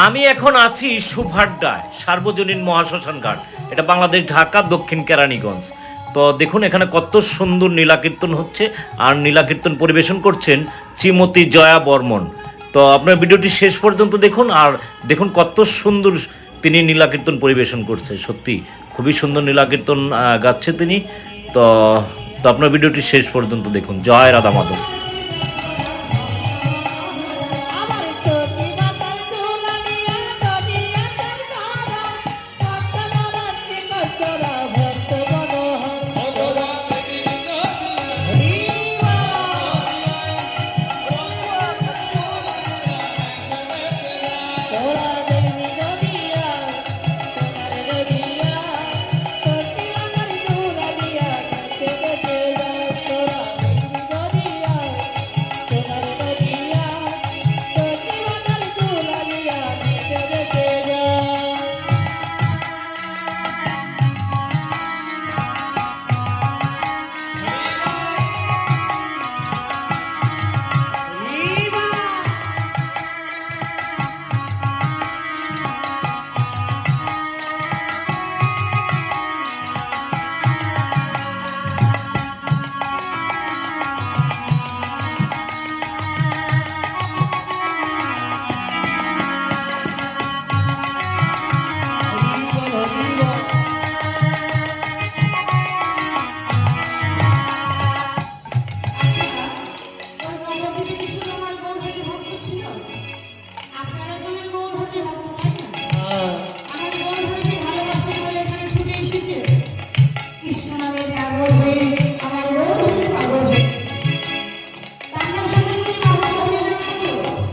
আমি এখন আছি সুভাড্ডায়, সার্বজনীন মহাশ্মশান ঘাট। এটা বাংলাদেশ, ঢাকা, দক্ষিণ কেরানীগঞ্জ। তো দেখুন এখানে কত সুন্দর নীলাকীর্তন হচ্ছে, আর নীলাকীর্তন পরিবেশন করছেন শ্রীমতী জয়া বর্মন। তো আপনার ভিডিওটি শেষ পর্যন্ত দেখুন, আর দেখুন কত সুন্দর তিনি নীলাকীর্তন পরিবেশন করছে। সত্যি খুবই সুন্দর নীলাকীর্তন গাচ্ছে তিনি। তো তো আপনার ভিডিওটি শেষ পর্যন্ত দেখুন। জয় রাধা মাধব।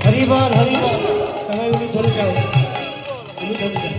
हरिबार हरिबार समय उन्हें छोड़ जाओ उन्हें छोड़ जाओ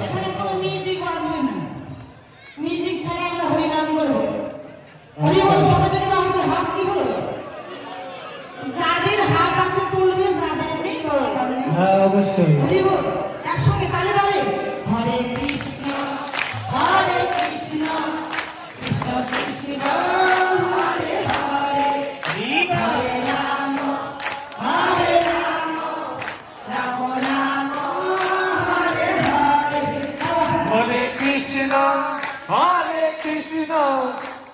এখানে কোনো মিউজিক বাজবে না, মিউজিক ছাড়া আমরা হরিনাম করবো। হরিবল সবাই যদি আমাদের হাত কি হলো, যাদের হাত আছে তুলবে, যাদের নেই দরকার নেই। হ্যাঁ অবশ্যই হরিবল একসঙ্গে তালে তালে হরে কৃষ্ণ কৃষ্ণ কৃষ্ণ হরে হরে হরে রাম রাম রাম হরে হরে। हरे कृष्ण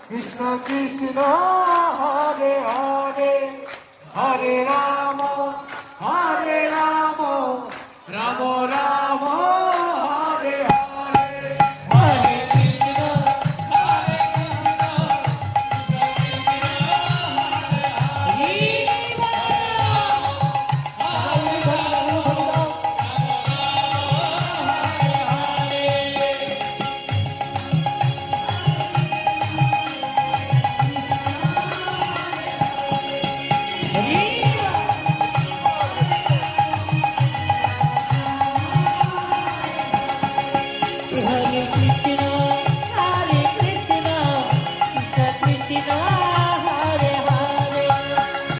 कृष्ण कृष्ण हरे हरे हरे राम